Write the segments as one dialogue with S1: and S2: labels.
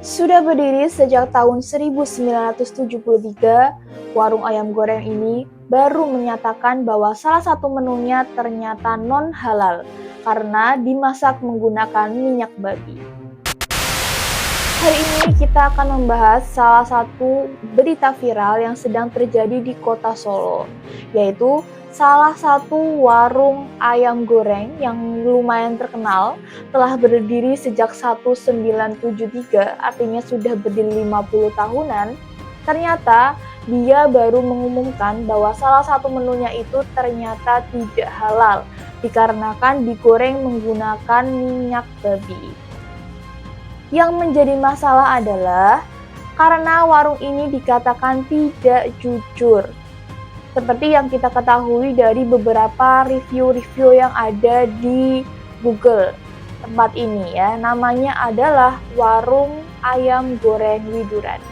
S1: Sudah berdiri sejak tahun 1973, warung ayam goreng ini baru menyatakan bahwa salah satu menunya ternyata non-halal karena dimasak menggunakan minyak babi. Hari ini kita akan membahas salah satu berita viral yang sedang terjadi di kota Solo, yaitu salah satu warung ayam goreng yang lumayan terkenal telah berdiri sejak 1973, artinya sudah berdiri 50 tahunan. Ternyata dia baru mengumumkan bahwa salah satu menunya itu ternyata tidak halal dikarenakan digoreng menggunakan minyak babi. Yang menjadi masalah adalah karena warung ini dikatakan tidak jujur. Seperti yang kita ketahui dari beberapa review-review yang ada di Google. Tempat ini ya, namanya adalah Warung Ayam Goreng Widuran.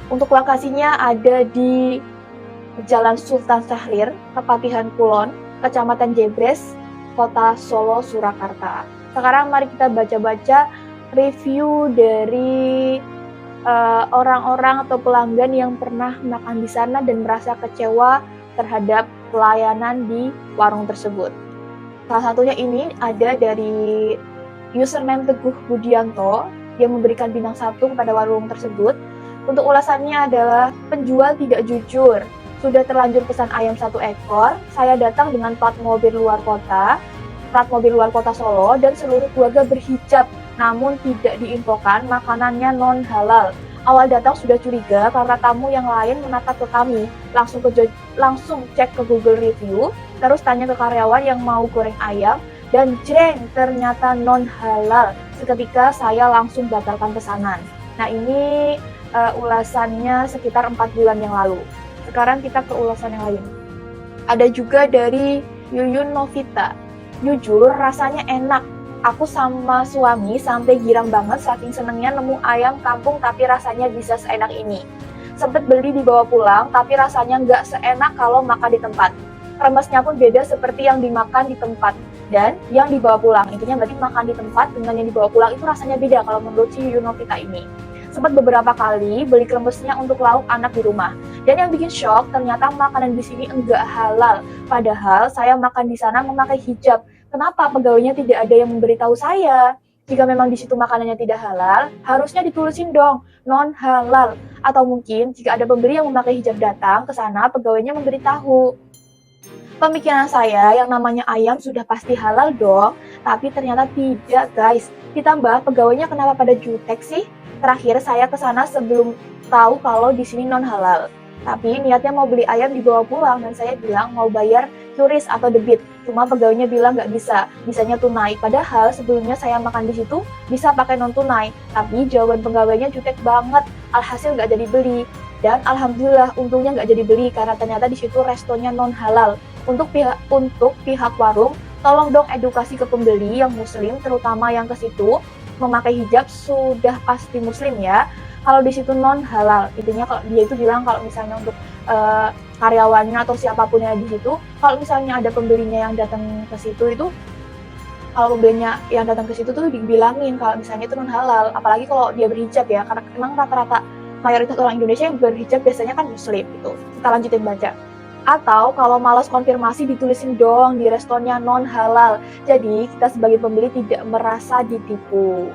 S1: Untuk lokasinya ada di Jalan Sultan Syahrir, Kepatihan Kulon, Kecamatan Jebres, Kota Solo, Surakarta. Sekarang mari kita baca-baca review dari orang-orang atau pelanggan yang pernah makan di sana dan merasa kecewa terhadap pelayanan di warung tersebut. Salah satunya ini ada dari username Teguh Budianto yang memberikan bintang 1 kepada warung tersebut. Untuk ulasannya adalah penjual tidak jujur. Sudah terlanjur pesan ayam 1 ekor, saya datang dengan plat mobil luar kota Solo, dan seluruh keluarga berhijab, namun tidak diinfokan makanannya non-halal. Awal datang sudah curiga karena tamu yang lain menatap ke kami. Langsung cek ke Google Review, terus tanya ke karyawan yang mau goreng ayam, dan jreng, ternyata non-halal. Seketika saya langsung batalkan pesanan. Nah ini ulasannya sekitar 4 bulan yang lalu. Sekarang kita ke ulasan yang lain. Ada juga dari Yuyun Novita. Jujur rasanya enak. Aku sama suami sampai girang banget saking senengnya nemu ayam kampung tapi rasanya bisa seenak ini. Sempet beli dibawa pulang tapi rasanya nggak seenak kalau makan di tempat. Remesnya pun beda seperti yang dimakan di tempat dan yang dibawa pulang. Intinya berarti makan di tempat dengan yang dibawa pulang itu rasanya beda kalau menurut si Yunovita ini. Sempat beberapa kali beli kremesnya untuk lauk anak di rumah. Dan yang bikin shock ternyata makanan di sini enggak halal. Padahal saya makan di sana memakai hijab. Kenapa pegawainya tidak ada yang memberitahu saya? Jika memang di situ makanannya tidak halal, harusnya ditulisin dong, non halal. Atau mungkin jika ada pembeli yang memakai hijab datang ke sana, pegawainya memberitahu. Pemikiran saya yang namanya ayam sudah pasti halal dong, tapi ternyata tidak guys. Ditambah pegawainya kenapa pada jutek sih? Terakhir saya ke sana sebelum tahu kalau di sini non halal. Tapi niatnya mau beli ayam dibawa pulang dan saya bilang mau bayar QRIS atau debit. Cuma pegawainya bilang nggak bisa, bisanya tunai. Padahal sebelumnya saya makan di situ bisa pakai non tunai. Tapi jawaban pegawainya jutek banget, alhasil nggak jadi beli. Dan alhamdulillah untungnya nggak jadi beli karena ternyata di situ restonya non halal. Untuk pihak warung, tolong dong edukasi ke pembeli yang muslim, terutama yang ke situ memakai hijab sudah pasti muslim ya. Kalau di situ non halal, intinya kalau dia itu bilang kalau misalnya untuk karyawannya atau siapapun yang di situ, kalau misalnya ada pembelinya yang datang ke situ itu, kalau pembelinya yang datang ke situ tuh dibilangin kalau misalnya itu non halal, apalagi kalau dia berhijab ya, karena memang rata-rata mayoritas orang Indonesia yang berhijab biasanya kan muslim gitu. Kita lanjutin baca. Atau kalau malas konfirmasi ditulisin dong di restonya non halal. Jadi kita sebagai pembeli tidak merasa ditipu.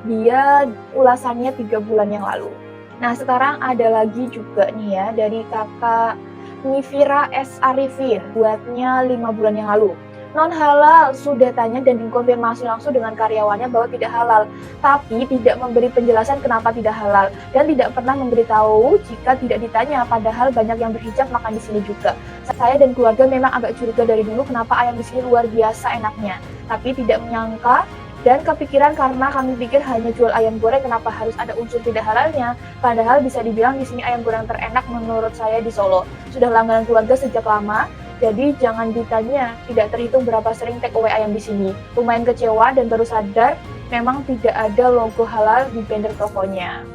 S1: Dia ulasannya 3 bulan yang lalu. Nah sekarang ada lagi juga nih ya dari kakak Nifira S. Arifin, buatnya 5 bulan yang lalu. Non halal, sudah tanya dan dikonfirmasi langsung dengan karyawannya bahwa tidak halal, tapi tidak memberi penjelasan kenapa tidak halal dan tidak pernah memberitahu jika tidak ditanya, padahal banyak yang berhijab makan di sini juga. Saya dan keluarga memang agak curiga dari dulu kenapa ayam di sini luar biasa enaknya, tapi tidak menyangka dan kepikiran karena kami pikir hanya jual ayam goreng kenapa harus ada unsur tidak halalnya, padahal bisa dibilang di sini ayam goreng terenak menurut saya di Solo. Sudah langganan keluarga sejak lama. Jadi jangan ditanya, tidak terhitung berapa sering take away ayam di sini. Lumayan kecewa dan baru sadar memang tidak ada logo halal di banner tokonya.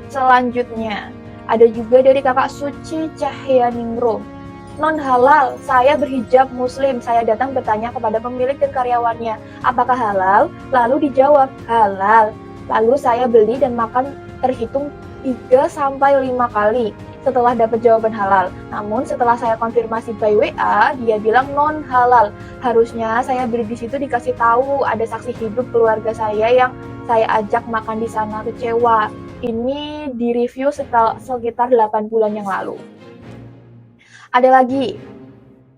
S1: Selanjutnya, ada juga dari kakak Suci Cahyaningrum. Non halal, saya berhijab muslim. Saya datang bertanya kepada pemilik dan karyawannya, apakah halal? Lalu dijawab, halal. Lalu saya beli dan makan terhitung 3-5 kali setelah dapat jawaban halal. Namun setelah saya konfirmasi by WA, dia bilang non halal. Harusnya saya beli di situ dikasih tahu, ada saksi hidup keluarga saya yang saya ajak makan di sana, kecewa. Ini di review sekitar 8 bulan yang lalu. Ada lagi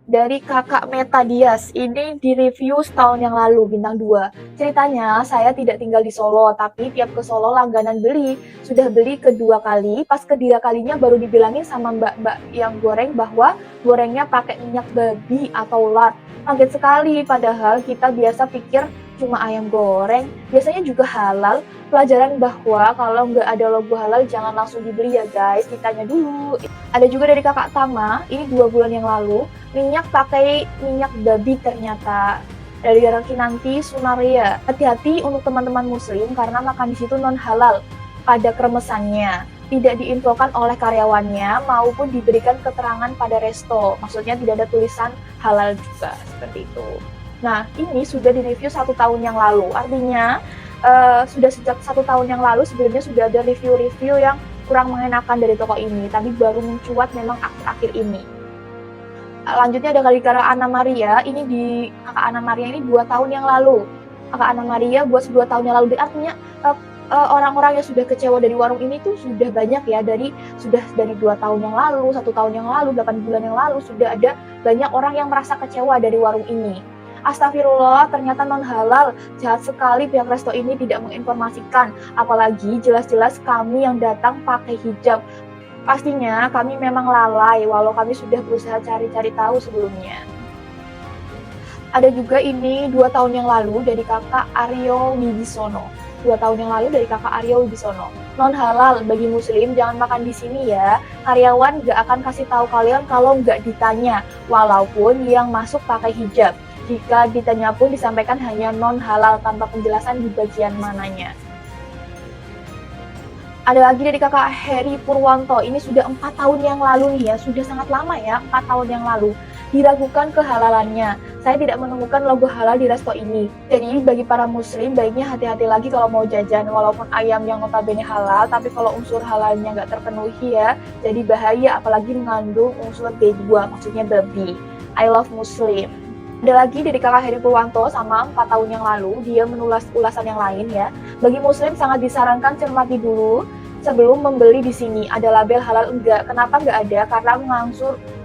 S1: dari kakak Meta Dias, ini di review setahun yang lalu, bintang 2. Ceritanya, saya tidak tinggal di Solo, tapi tiap ke Solo langganan beli. Sudah beli kedua kali, pas ketiga kalinya baru dibilangin sama mbak-mbak yang goreng bahwa gorengnya pakai minyak babi atau lard. Kaget sekali, padahal kita biasa pikir cuma ayam goreng, biasanya juga halal. Pelajaran bahwa kalau nggak ada logo halal jangan langsung dibeli ya guys, ditanya dulu. Ada juga dari kakak Tama, ini 2 bulan yang lalu, minyak pakai minyak babi ternyata. Dari Kinanti Sunaria, hati-hati untuk teman-teman muslim karena makan di situ non halal. Ada kremesannya, tidak diinfokan oleh karyawannya maupun diberikan keterangan pada resto. Maksudnya tidak ada tulisan halal juga, seperti itu. Nah, ini sudah direview 1 tahun yang lalu. Artinya, sudah sejak 1 tahun yang lalu sebelumnya sudah ada review-review yang kurang mengenakan dari toko ini, tapi baru mencuat memang akhir-akhir ini. Lanjutnya ada kali kakak Ana Maria, ini di kakak Ana Maria ini 2 tahun yang lalu. Kakak Ana Maria buat 2 tahun yang lalu, artinya orang-orang yang sudah kecewa dari warung ini tuh sudah banyak ya, dari 2 tahun yang lalu, 1 tahun yang lalu, 8 bulan yang lalu, sudah ada banyak orang yang merasa kecewa dari warung ini. Astagfirullah, ternyata non halal. Jahat sekali pihak resto ini tidak menginformasikan. Apalagi jelas-jelas kami yang datang pakai hijab. Pastinya kami memang lalai, walau kami sudah berusaha cari-cari tahu sebelumnya. Ada juga ini 2 tahun yang lalu dari kakak Aryo Wibisono. 2 tahun yang lalu dari kakak Aryo Wibisono. Non halal bagi muslim, jangan makan di sini ya. Karyawan gak akan kasih tahu kalian kalau gak ditanya, walaupun yang masuk pakai hijab. Jika ditanya pun disampaikan hanya non halal tanpa penjelasan di bagian mananya. Ada lagi dari kakak Heri Purwanto, ini sudah 4 tahun yang lalu nih ya, sudah sangat lama ya, 4 tahun yang lalu. Diragukan kehalalannya. Saya tidak menemukan logo halal di resto ini. Jadi bagi para muslim, baiknya hati-hati lagi kalau mau jajan. Walaupun ayam yang notabene halal, tapi kalau unsur halalnya nggak terpenuhi ya, jadi bahaya apalagi mengandung unsur B2, maksudnya babi. I love muslim. Ada lagi dari kakak Heri Purwanto sama 4 tahun yang lalu, dia menulis ulasan yang lain ya. Bagi muslim sangat disarankan cermati dulu sebelum membeli di sini. Ada label halal enggak? Kenapa enggak ada? Karena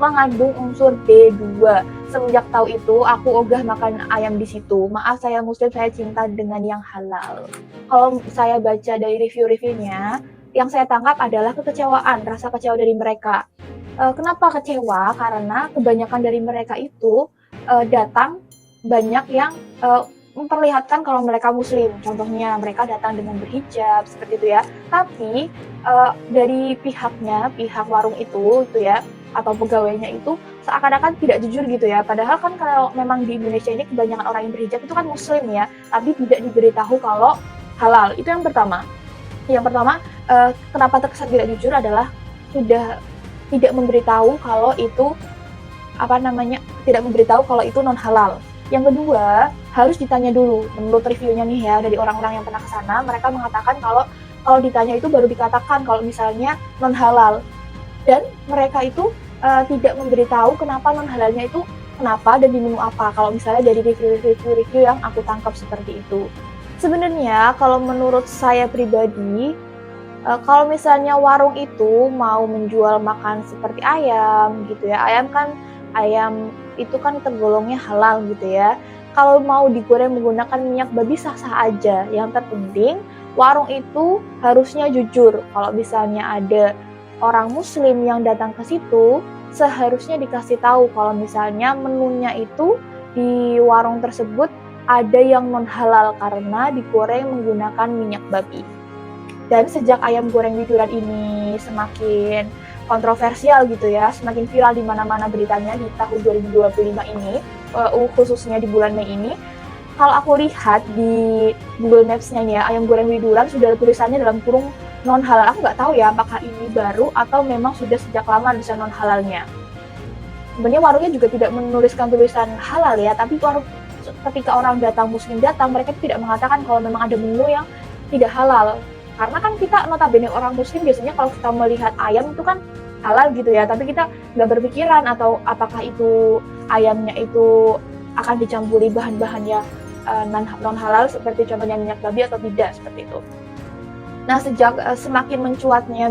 S1: mengandung unsur B2. Semenjak tahu itu, aku ogah makan ayam di situ. Maaf saya muslim, saya cinta dengan yang halal. Kalau saya baca dari review-reviewnya, yang saya tangkap adalah kekecewaan, rasa kecewa dari mereka. Kenapa kecewa? Karena kebanyakan dari mereka itu datang banyak yang memperlihatkan kalau mereka muslim. Contohnya mereka datang dengan berhijab seperti itu ya. Tapi dari pihak warung itu ya, atau pegawainya itu seakan-akan tidak jujur gitu ya. Padahal kan kalau memang di Indonesia ini kebanyakan orang yang berhijab itu kan muslim ya, tapi tidak diberitahu kalau halal. Itu yang pertama. Yang pertama, kenapa terkesan tidak jujur adalah sudah tidak memberitahu kalau itu tidak memberitahu kalau itu non halal. Yang kedua, harus ditanya dulu. Menurut reviewnya nih ya, dari orang-orang yang pernah ke sana, mereka mengatakan kalau ditanya itu baru dikatakan kalau misalnya non halal. Dan mereka itu tidak memberitahu kenapa non halalnya itu kenapa dan di menu apa. Kalau misalnya dari review yang aku tangkap seperti itu. Sebenarnya kalau menurut saya pribadi, kalau misalnya warung itu mau menjual makan seperti ayam gitu ya, ayam itu kan tergolongnya halal gitu ya. Kalau mau digoreng menggunakan minyak babi sah-sah aja. Yang terpenting warung itu harusnya jujur. Kalau misalnya ada orang muslim yang datang ke situ, seharusnya dikasih tahu kalau misalnya menunya itu di warung tersebut ada yang non halal karena digoreng menggunakan minyak babi. Dan sejak ayam goreng widuran ini semakin kontroversial gitu ya, semakin viral di mana-mana beritanya di tahun 2025 ini, khususnya di bulan Mei ini. Kalau aku lihat di Google Maps-nya ya, ayam goreng widuran sudah ada tulisannya dalam kurung non halal. Aku nggak tahu ya apakah ini baru atau memang sudah sejak lama bisa non halalnya. Sebenarnya warungnya juga tidak menuliskan tulisan halal ya, tapi ketika orang muslim datang, mereka tidak mengatakan kalau memang ada menu yang tidak halal. Karena kan kita notabene orang muslim biasanya kalau kita melihat ayam itu kan halal gitu ya, tapi kita nggak berpikiran atau apakah itu ayamnya itu akan dicampuri bahan-bahan yang non halal seperti contohnya minyak babi atau tidak seperti itu. Nah, semakin mencuatnya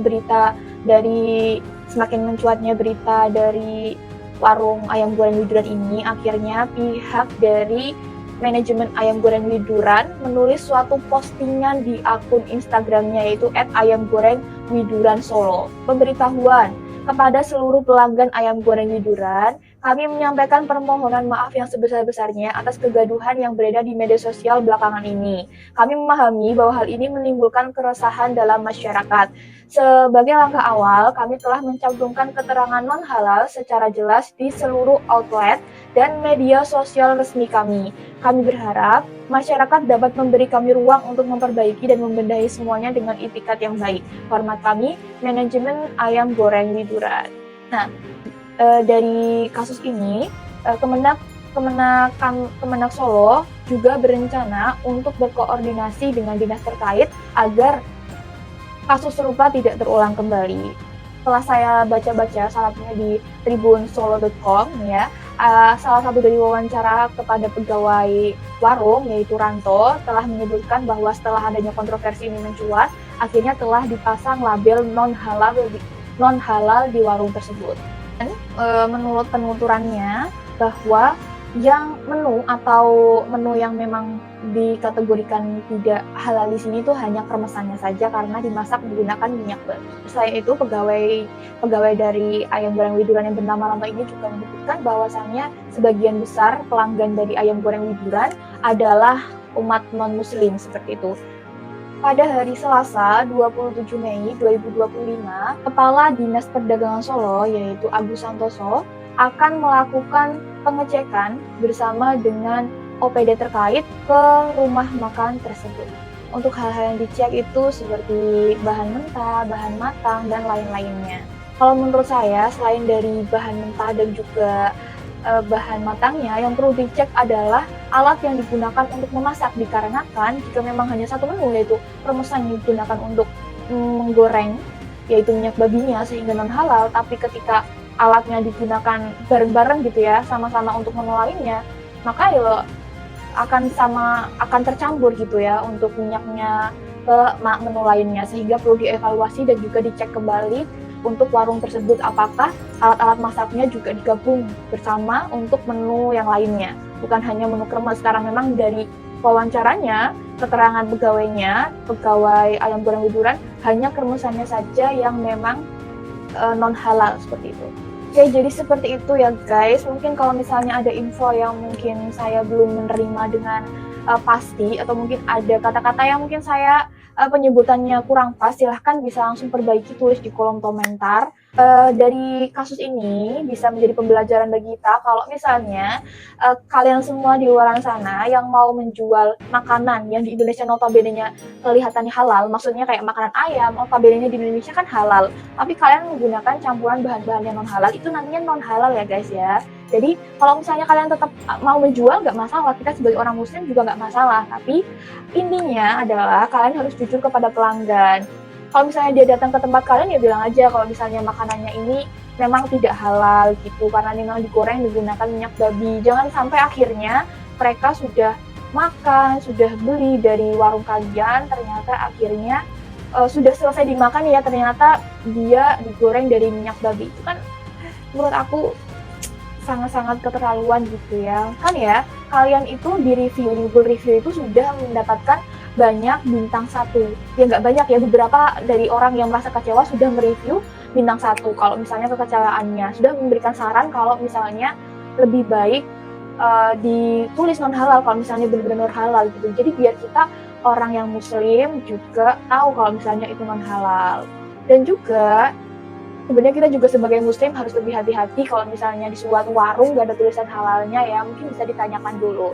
S1: berita dari warung ayam goreng Widuran ini, akhirnya pihak dari manajemen ayam goreng Widuran menulis suatu postingan di akun Instagramnya yaitu @ayamgorengwiduransolo. Pemberitahuan kepada seluruh pelanggan ayam goreng Widuran, kami menyampaikan permohonan maaf yang sebesar-besarnya atas kegaduhan yang beredar di media sosial belakangan ini. Kami memahami bahwa hal ini menimbulkan keresahan dalam masyarakat. Sebagai langkah awal, kami telah mencantumkan keterangan non-halal secara jelas di seluruh outlet dan media sosial resmi kami. Kami berharap masyarakat dapat memberi kami ruang untuk memperbaiki dan membenahi semuanya dengan itikat yang baik. Hormat kami, manajemen ayam goreng Widuran. Nah, dari kasus ini, Kemenak Solo juga berencana untuk berkoordinasi dengan dinas terkait agar kasus serupa tidak terulang kembali. Setelah saya baca-baca salah satunya di tribunsolo.com ya, salah satu dari wawancara kepada pegawai warung yaitu Ranto telah menyebutkan bahwa setelah adanya kontroversi ini mencuat, akhirnya telah dipasang label non halal di warung tersebut. Dan menurut penuturannya bahwa yang menu yang memang dikategorikan tidak halal di sini itu hanya kremesannya saja karena dimasak menggunakan minyak babi. Selain itu, pegawai dari ayam goreng Widuran yang bernama Ranto ini juga menyebutkan bahwasannya sebagian besar pelanggan dari ayam goreng Widuran adalah umat non-muslim seperti itu. Pada hari Selasa 27 Mei 2025, Kepala Dinas Perdagangan Solo yaitu Agus Santoso akan melakukan pengecekan bersama dengan OPD terkait ke rumah makan tersebut. Untuk hal-hal yang dicek itu seperti bahan mentah, bahan matang, dan lain-lainnya. Kalau menurut saya, selain dari bahan mentah dan juga bahan matangnya, yang perlu dicek adalah alat yang digunakan untuk memasak, dikarenakan jika memang hanya satu menu yaitu remesan yang digunakan untuk menggoreng yaitu minyak babinya sehingga non halal, tapi ketika alatnya digunakan bareng-bareng gitu ya, sama-sama untuk menu lainnya, maka ya akan tercampur gitu ya untuk minyaknya ke menu lainnya, sehingga perlu dievaluasi dan juga dicek kembali untuk warung tersebut apakah alat-alat masaknya juga digabung bersama untuk menu yang lainnya, bukan hanya menu kremes. Sekarang memang dari wawancaranya, keterangan pegawai ayam goreng Widuran, hanya kremesannya saja yang memang non halal seperti itu. Oke, jadi seperti itu ya guys. Mungkin kalau misalnya ada info yang mungkin saya belum menerima dengan pasti, atau mungkin ada kata-kata yang mungkin saya penyebutannya kurang pas, silahkan bisa langsung perbaiki, tulis di kolom komentar. Dari kasus ini bisa menjadi pembelajaran bagi kita kalau misalnya kalian semua di luar sana yang mau menjual makanan yang di Indonesia notabene-nya kelihatannya halal, maksudnya kayak makanan ayam, notabene-nya di Indonesia kan halal, tapi kalian menggunakan campuran bahan-bahan yang non halal, itu nantinya non halal ya guys ya. Jadi kalau misalnya kalian tetap mau menjual, nggak masalah, kita sebagai orang muslim juga nggak masalah, tapi intinya adalah kalian harus jujur kepada pelanggan. Kalau misalnya dia datang ke tempat kalian, ya bilang aja kalau misalnya makanannya ini memang tidak halal gitu, karena memang digoreng menggunakan minyak babi. Jangan sampai akhirnya mereka sudah makan, sudah beli dari warung kalian, ternyata akhirnya sudah selesai dimakan ya ternyata dia digoreng dari minyak babi. Itu kan menurut aku sangat-sangat keterlaluan gitu ya. Kan ya, kalian itu di Google review itu sudah mendapatkan banyak bintang 1. Ya nggak banyak ya, beberapa dari orang yang merasa kecewa sudah mereview bintang 1 kalau misalnya kekecewaannya, sudah memberikan saran kalau misalnya lebih baik ditulis non halal kalau misalnya benar-benar halal gitu. Jadi biar kita orang yang muslim juga tahu kalau misalnya itu non halal. Dan juga sebenarnya kita juga sebagai muslim harus lebih hati-hati kalau misalnya di suatu warung nggak ada tulisan halalnya ya, mungkin bisa ditanyakan dulu.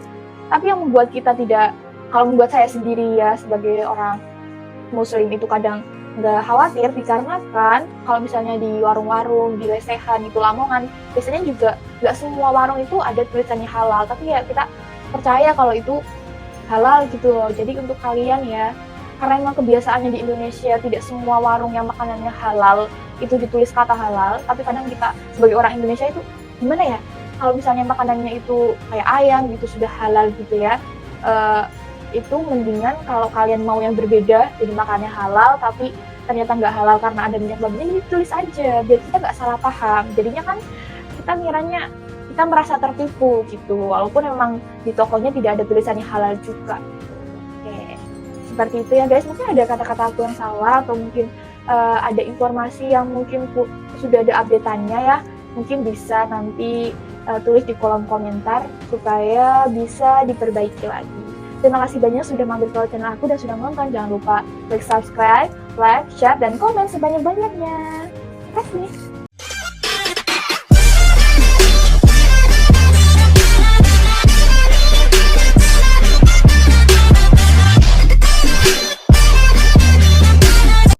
S1: Tapi yang membuat kita tidak, kalau membuat saya sendiri ya sebagai orang muslim itu kadang nggak khawatir, dikarenakan kalau misalnya di warung-warung, di lesehan, itu Lamongan, biasanya juga nggak semua warung itu ada tulisannya halal, tapi ya kita percaya kalau itu halal gitu loh. Jadi untuk kalian ya, karena emang kebiasaannya di Indonesia tidak semua warung yang makanannya halal itu ditulis kata halal, tapi kadang kita sebagai orang Indonesia itu gimana ya, kalau misalnya makanannya itu kayak ayam gitu sudah halal gitu ya, eee, itu mendingan kalau kalian mau yang berbeda, jadi makannya halal tapi ternyata nggak halal karena ada minyak babinya, jadi tulis aja biar kita nggak salah paham. Jadinya kan kita ngiranya kita merasa tertipu gitu, walaupun memang di tokonya tidak ada tulisannya halal juga. Oke, seperti itu ya guys. Mungkin ada kata-kata aku yang salah atau mungkin ada informasi yang mungkin sudah ada update-annya ya. Mungkin bisa nanti tulis di kolom komentar supaya bisa diperbaiki lagi. Terima kasih banyak sudah mampir ke channel aku dan sudah nonton. Jangan lupa klik subscribe, like, share, dan komen sebanyak-banyaknya. Terima kasih.